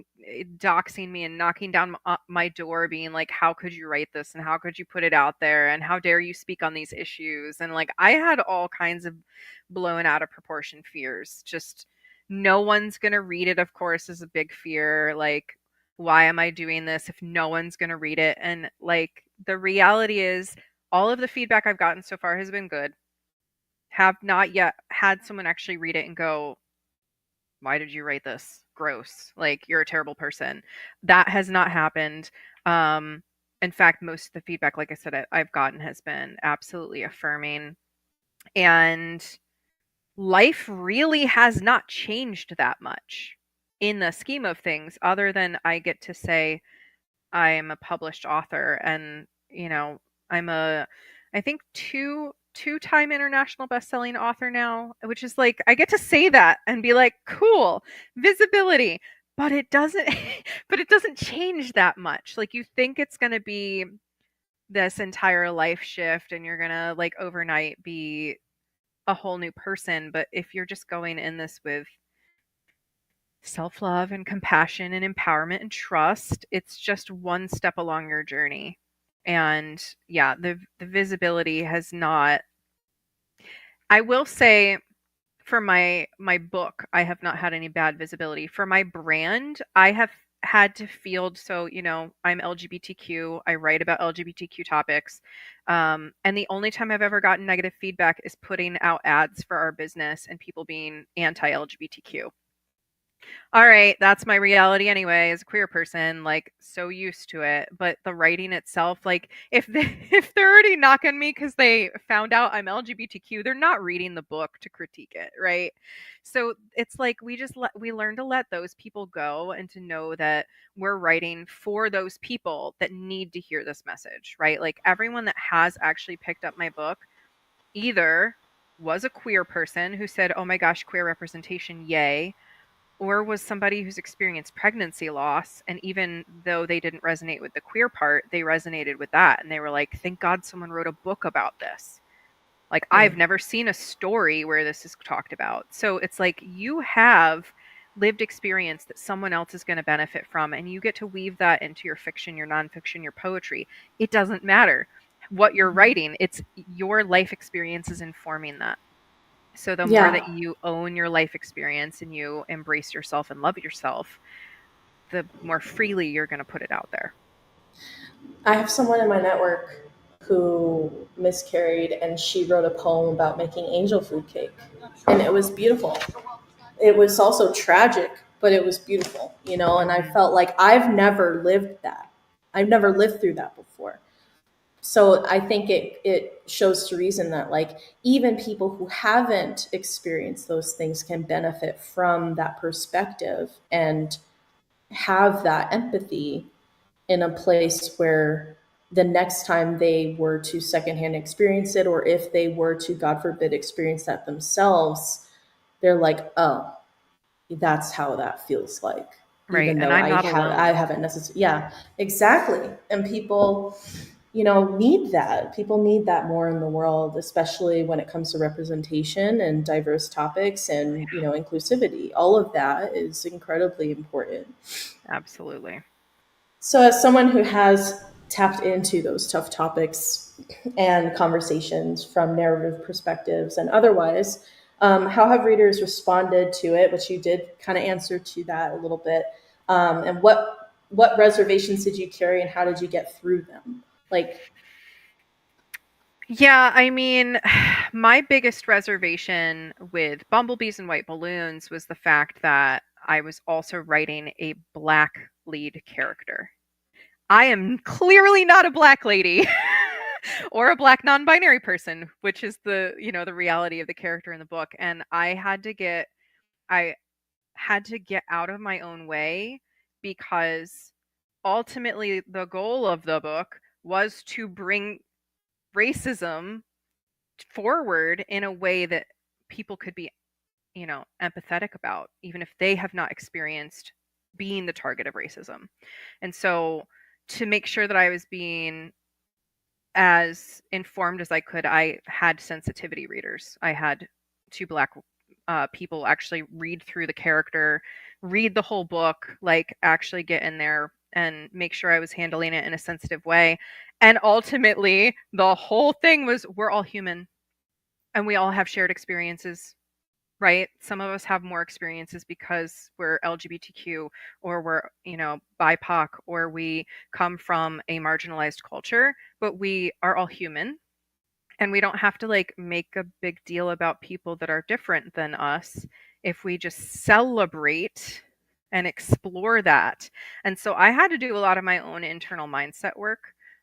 doxing me and knocking down my door, being like, how could you write this? And how could you put it out there? And how dare you speak on these issues? And like, I had all kinds of blown out of proportion fears. Just no one's going to read it, of course, is a big fear. Like, why am I doing this if no one's going to read it? And like, the reality is, all of the feedback I've gotten so far has been good. Have not yet had someone actually read it and go, "Why did you write this? Gross. Like, you're a terrible person." That has not happened. Um, in fact, most of the feedback, like I said, I've gotten has been absolutely affirming. And life really has not changed that much in the scheme of things, other than I get to say, I am a published author, and I'm I think two-time international best-selling author now, which is like I get to say that and be like, cool, visibility. But it doesn't but it doesn't change that much. Like, you think it's going to be this entire life shift and you're going to like overnight be a whole new person, but if you're just going in this with self-love and compassion and empowerment and trust, it's just one step along your journey. And yeah, the visibility has not, I will say, for my book, I have not had any bad visibility. For my brand, I have had to field, so I'm LGBTQ. I write about LGBTQ topics, and the only time I've ever gotten negative feedback is putting out ads for our business and people being anti-LGBTQ. All right, that's my reality anyway as a queer person, like, so used to it. But the writing itself, like, if they if they're already knocking me because they found out I'm LGBTQ, they're not reading the book to critique it, right? So it's like we learn to let those people go and to know that we're writing for those people that need to hear this message, right? Like, everyone that has actually picked up my book either was a queer person who said, "Oh my gosh, queer representation, yay," or was somebody who's experienced pregnancy loss, and even though they didn't resonate with the queer part, they resonated with that, and they were like, thank God someone wrote a book about this. Like, Yeah. I've never seen a story where this is talked about. So it's like you have lived experience that someone else is going to benefit from, and you get to weave that into your fiction, your nonfiction, your poetry. It doesn't matter what you're writing, it's your life experiences informing that. So the more that Yeah. you own your life experience and you embrace yourself and love yourself, the more freely you're going to put it out there. I have someone in my network who miscarried and she wrote a poem about making angel food cake. And it was beautiful. It was also tragic, but it was beautiful, and I Mhm. felt like I've never lived that. I've never lived through that before. So I think it shows to reason that, like, even people who haven't experienced those things can benefit from that perspective and have that empathy in a place where the next time they were to secondhand experience it, or if they were to, God forbid, experience that themselves, they're like, oh, that's how that feels like. Right. Even And though I'm not I alone. haven't necessarily, yeah, exactly. And people, need that. People need that more in the world, especially when it comes to representation and diverse topics and, inclusivity. All of that is incredibly important. Absolutely. So, as someone who has tapped into those tough topics and conversations from narrative perspectives and otherwise, how have readers responded to it? Which you did kind of answer to that a little bit. And what reservations did you carry, and how did you get through them? Like, Yeah, I mean, my biggest reservation with Bumblebees and White Balloons was the fact that I was also writing a black lead character. I am clearly not a black lady or a black non-binary person, which is the reality of the character in the book. And I had to get out of my own way, because ultimately the goal of the book was to bring racism forward in a way that people could be, empathetic about, even if they have not experienced being the target of racism. And so, to make sure that I was being as informed as I could, I had sensitivity readers. I had two black people actually read through the character, read the whole book, like actually get in there and make sure I was handling it in a sensitive way. And ultimately, the whole thing was, we're all human and we all have shared experiences, right? Some of us have more experiences because we're LGBTQ, or we're, BIPOC, or we come from a marginalized culture, but we are all human, and we don't have to like make a big deal about people that are different than us if we just celebrate and explore that. And so I had to do a lot of my own internal mindset work,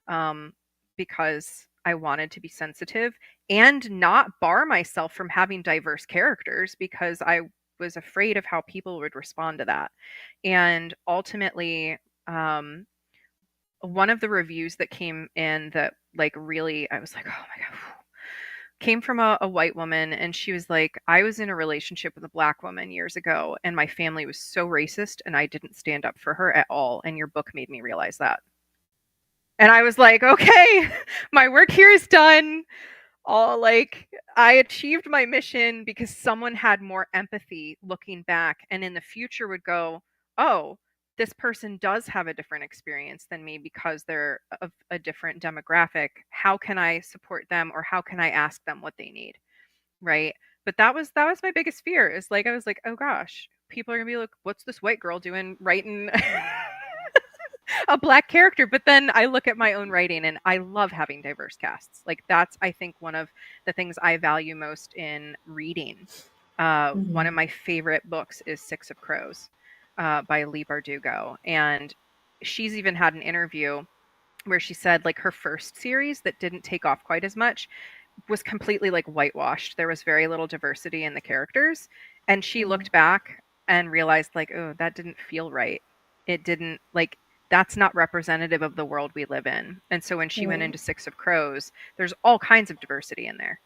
um, because I wanted to be sensitive and not bar myself from having diverse characters, because I was afraid of how people would respond to that. And ultimately, um, one of the reviews that came in that like really I was like, oh my god, came from a white woman, and she was like, I was in a relationship with a black woman years ago, and my family was so racist, and I didn't stand up for her at all. And your book made me realize that. And I was like, okay, my work here is done. All like I achieved my mission because someone had more empathy looking back and in the future would go, oh, this person does have a different experience than me because they're of a different demographic. How can I support them, or how can I ask them what they need? Right. But that was my biggest fear, is like I was like, oh gosh, people are gonna be like, what's this white girl doing writing a black character? But then I look at my own writing and I love having diverse casts. Like that's, I think, one of the things I value most in reading. One of my favorite books is Six of Crows by Leigh Bardugo. And she's even had an interview where she said like her first series that didn't take off quite as much was completely like whitewashed. There was very little diversity in the characters. And she looked back and realized like, oh, that didn't feel right. It didn't like, that's not representative of the world we live in. And so when she went into Six of Crows, there's all kinds of diversity in there,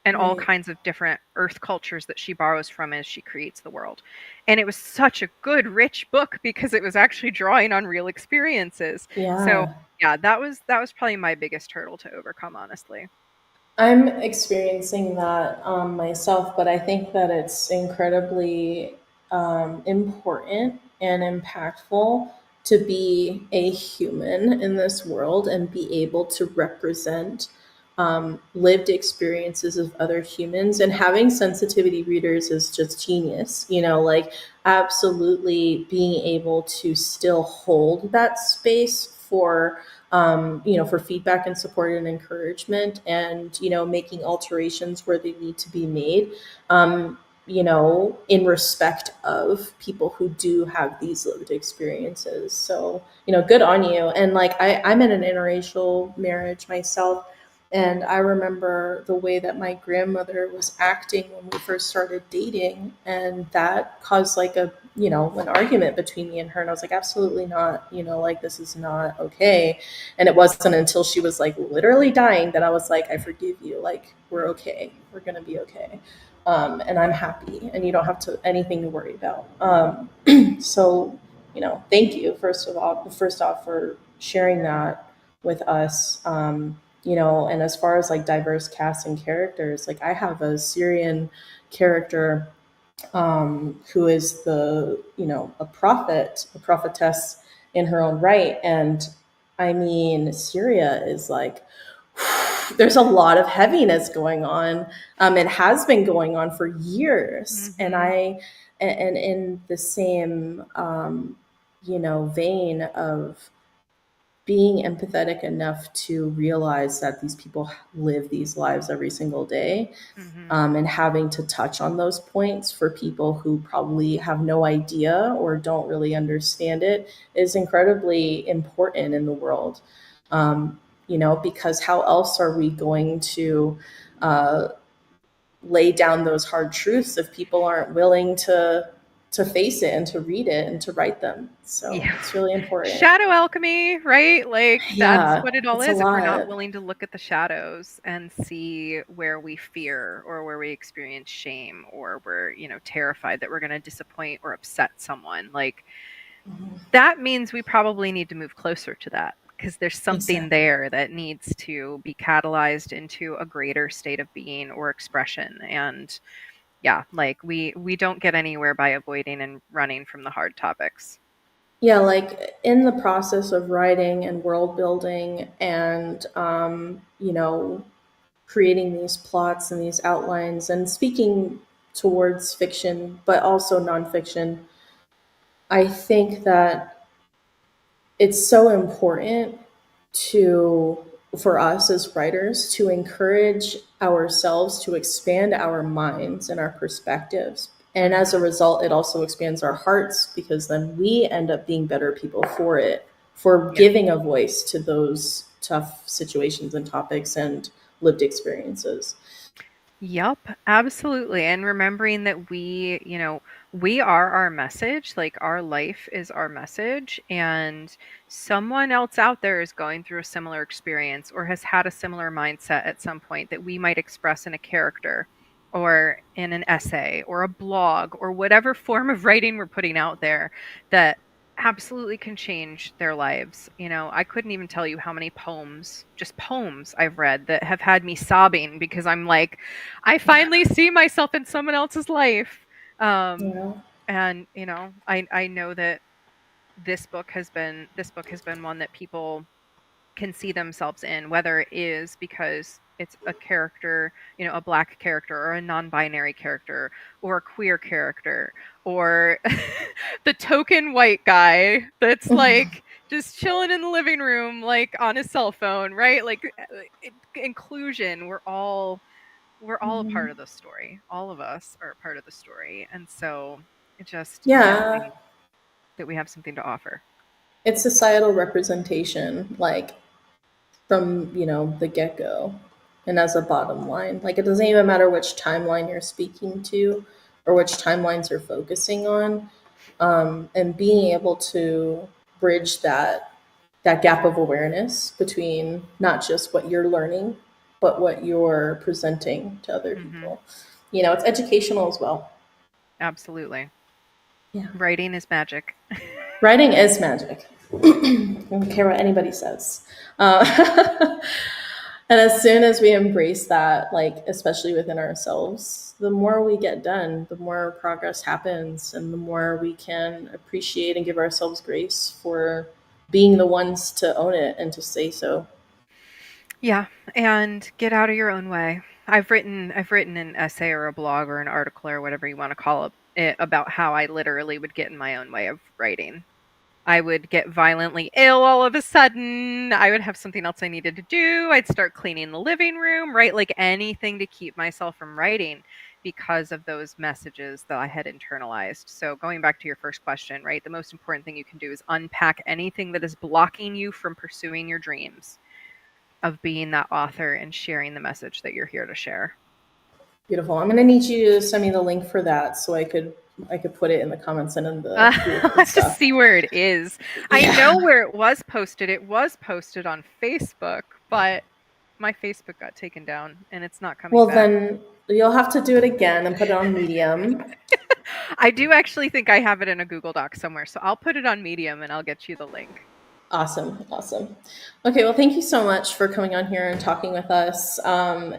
and all kinds of different earth cultures that she borrows from as she creates the world. And it was such a good, rich book because it was actually drawing on real experiences. Yeah. So yeah, that was probably my biggest hurdle to overcome, honestly. I'm experiencing that myself, but I think that it's incredibly important and impactful to be a human in this world and be able to represent lived experiences of other humans. And having sensitivity readers is just genius, like absolutely being able to still hold that space for for feedback and support and encouragement, and making alterations where they need to be made, in respect of people who do have these lived experiences. So good on you. And like I'm in an interracial marriage myself, and I remember the way that my grandmother was acting when we first started dating, and that caused like an argument between me and her. And I was like, absolutely not, like this is not okay. And it wasn't until she was like literally dying that I was like, I forgive you. Like, we're okay. We're going to be okay. And I'm happy, and you don't have anything to worry about. So, thank you first off for sharing that with us. And as far as like diverse cast and characters, like I have a Syrian character who is a prophetess in her own right. And I mean, Syria is like, there's a lot of heaviness going on. It has been going on for years. And in the same, vein of being empathetic enough to realize that these people live these lives every single day, and having to touch on those points for people who probably have no idea or don't really understand it is incredibly important in the world. Because how else are we going to lay down those hard truths if people aren't willing to face it and to read it and to write them? So it's really important. Shadow alchemy, right? Like that's what it all is. If we're not willing to look at the shadows and see where we fear or where we experience shame, or we're, terrified that we're going to disappoint or upset someone, like that means we probably need to move closer to that, because there's something there that needs to be catalyzed into a greater state of being or expression. And yeah, like we don't get anywhere by avoiding and running from the hard topics. Yeah, like in the process of writing and world building and creating these plots and these outlines and speaking towards fiction but also nonfiction, I think that it's so important for us as writers to encourage ourselves to expand our minds and our perspectives. And as a result, it also expands our hearts, because then we end up being better people for giving a voice to those tough situations and topics and lived experiences. Yup, absolutely. And remembering that we are our message, like our life is our message, and someone else out there is going through a similar experience or has had a similar mindset at some point that we might express in a character or in an essay or a blog or whatever form of writing we're putting out there that absolutely can change their lives. I couldn't even tell you how many poems, just poems I've read that have had me sobbing because I'm like, I finally see myself in someone else's life. Yeah. And I know that this book has been one that people can see themselves in, whether it is because it's a character, a black character or a non-binary character or a queer character or the token white guy that's like just chilling in the living room like on his cell phone, right? Like inclusion, we're all a part Mhm. of the story. All of us are a part of the story. And so just Yeah, knowing that we have something to offer. it's societal representation, like from the get go, and as a bottom line. Like it doesn't even matter which timeline you're speaking to, or which timelines you're focusing on, and being able to bridge that gap of awareness between not just what you're learning, but what you're presenting to other Hmm. people. It's educational as well. Absolutely. Yeah. Writing is magic. Writing is magic. I don't care what anybody says. And as soon as we embrace that, like, especially within ourselves, the more we get done, the more progress happens, and the more we can appreciate and give ourselves grace for being the ones to own it and to say so. Yeah, and get out of your own way. I've written an essay or a blog or an article or whatever you want to call it about how I literally would get in my own way of writing. I would get violently ill all of a sudden. I would have something else I needed to do. I'd start cleaning the living room, right? Like anything to keep myself from writing because of those messages that I had internalized. So, going back to your first question, right? The most important thing you can do is unpack anything that is blocking you from pursuing your dreams of being that author and sharing the message that you're here to share. Beautiful. I'm gonna need you to send me the link for that so I could put it in the comments and in the group I and have to stuff. see where it is. I know Yeah. where it was posted. It was posted on Facebook, but my Facebook got taken down and it's not coming Well, back. then you'll have to do it again and put it on Medium. I do actually think I have it in a Google Doc somewhere, so I'll put it on Medium and I'll get you the link. Awesome, awesome. Okay, well, thank you so much for coming on here and talking with us, and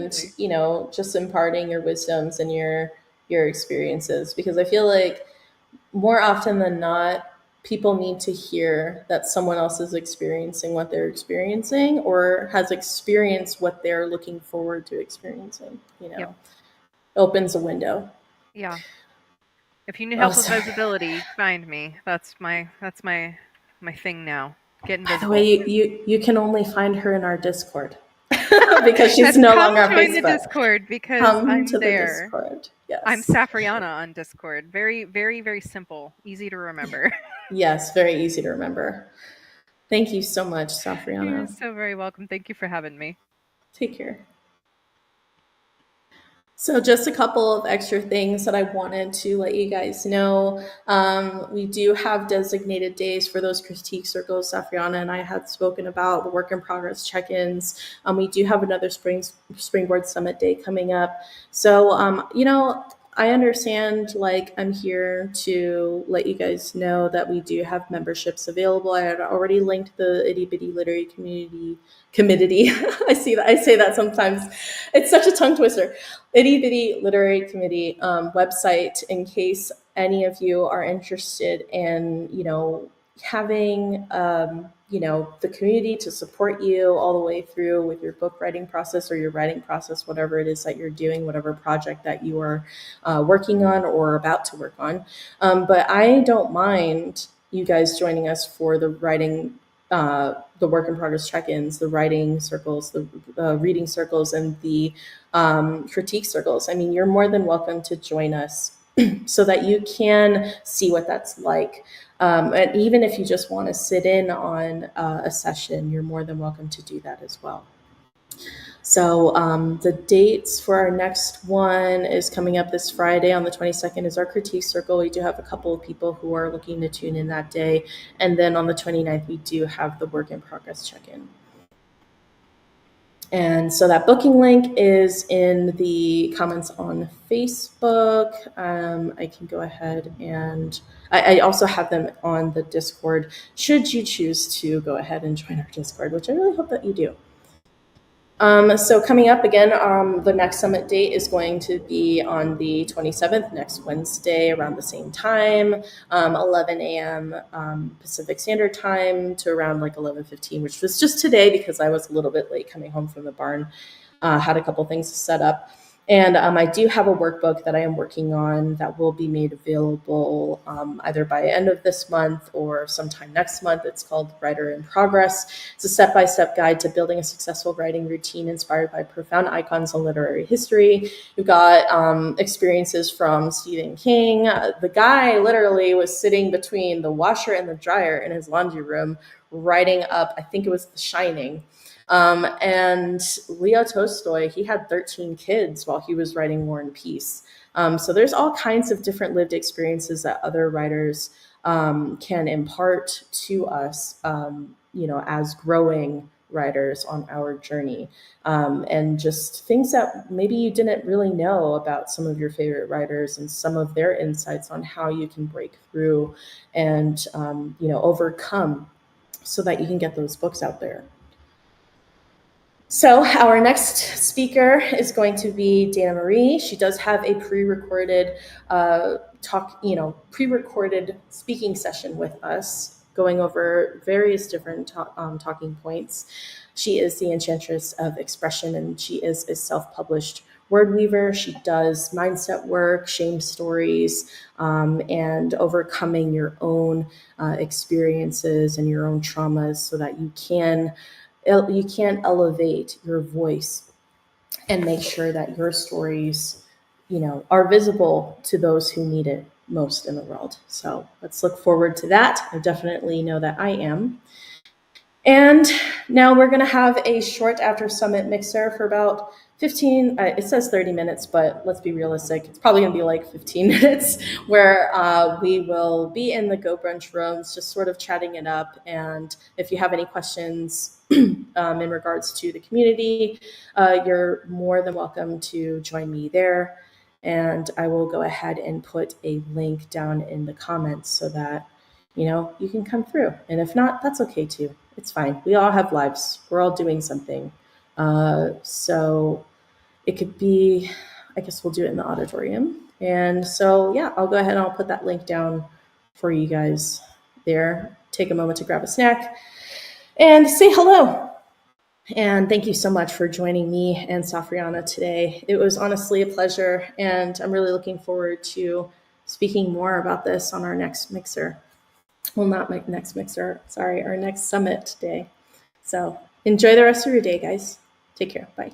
Absolutely. just imparting your wisdoms and your experiences. Because I feel like more often than not, people need to hear that someone else is experiencing what they're experiencing or has experienced what they're looking forward to experiencing. Yep. Opens a window. Yeah. If you need Oh, help with sorry. visibility, find me. That's my thing now. Get By the way, invisible. you can only find her in our Discord because she's Yes, no come longer on join the Facebook. Discord because Come I'm to the there. Discord. I'm Yes. Safrianna on Discord. Very, very, very simple. Easy to remember. Yes, very easy to remember. Thank you so much, You're Safriana. so very welcome. Thank you for having me. Take care. So, just a couple of extra things that I wanted to let you guys know. We do have designated days for those critique circles. Safriana and I had spoken about the work in progress check ins. We do have another Springboard Summit Day coming up. So, I understand, like, I'm here to let you guys know that we do have memberships available. I had already linked the Itty Bitty Literary Committee. I say that sometimes. It's such a tongue twister. Itty Bitty Literary Committee website in case any of you are interested in, having, the community to support you all the way through with your book writing process or your writing process, whatever it is that you're doing, whatever project that you are working on or about to work on. But I don't mind you guys joining us for the writing the work in progress check-ins, the writing circles, the reading circles, and the critique circles. I mean, you're more than welcome to join us so that you can see what that's like. And even if you just want to sit in on a session, you're more than welcome to do that as well. So the dates for our next one is coming up this Friday on the 22nd is our critique circle. We do have a couple of people who are looking to tune in that day. And then on the 29th, we do have the work in progress check-in. And so that booking link is in the comments on Facebook. I can go ahead and I also have them on the Discord should you choose to go ahead and join our Discord, which I really hope that you do. So coming up again, the next summit date is going to be on the 27th, next Wednesday, around the same time, 11 a.m. Pacific Standard Time to around like 11:15, which was just today because I was a little bit late coming home from the barn. Had a couple things to set up. And I do have a workbook that I am working on that will be made available either by end of this month or sometime next month. It's called Writer in Progress. It's a step-by-step guide to building a successful writing routine inspired by profound icons in literary history. We've got experiences from Stephen King. The guy literally was sitting between the washer and the dryer in his laundry room writing up, I think it was The Shining. And Leo Tolstoy, he had 13 kids while he was writing War and Peace. So there's all kinds of different lived experiences that other writers can impart to us, as growing writers on our journey. And just things that maybe you didn't really know about some of your favorite writers and some of their insights on how you can break through and, overcome so that you can get those books out there. So our next speaker is going to be Dana Marie. She does have a pre-recorded pre-recorded speaking session with us, going over various different talking points. She is the Enchantress of Expression, and she is a self-published word weaver. She does mindset work, shame stories, and overcoming your own experiences and your own traumas so that you can elevate your voice and make sure that your stories, are visible to those who need it most in the world. So let's look forward to that. I definitely know that I am. And now we're going to have a short after summit mixer for about 15, it says 30 minutes, but let's be realistic. It's probably going to be like 15 minutes where we will be in the Go Brunch rooms, just sort of chatting it up. And if you have any questions in regards to the community, you're more than welcome to join me there. And I will go ahead and put a link down in the comments so that, you can come through. And if not, that's okay too. It's fine. We all have lives. We're all doing something. So it could be, I guess we'll do it in the auditorium. And so, yeah, I'll go ahead and I'll put that link down for you guys there. Take a moment to grab a snack and say hello. And thank you so much for joining me and Safrianna today. It was honestly a pleasure, and I'm really looking forward to speaking more about this on our next mixer. Well, not my next mixer, sorry, our next summit day. So enjoy the rest of your day, guys. Take care. Bye.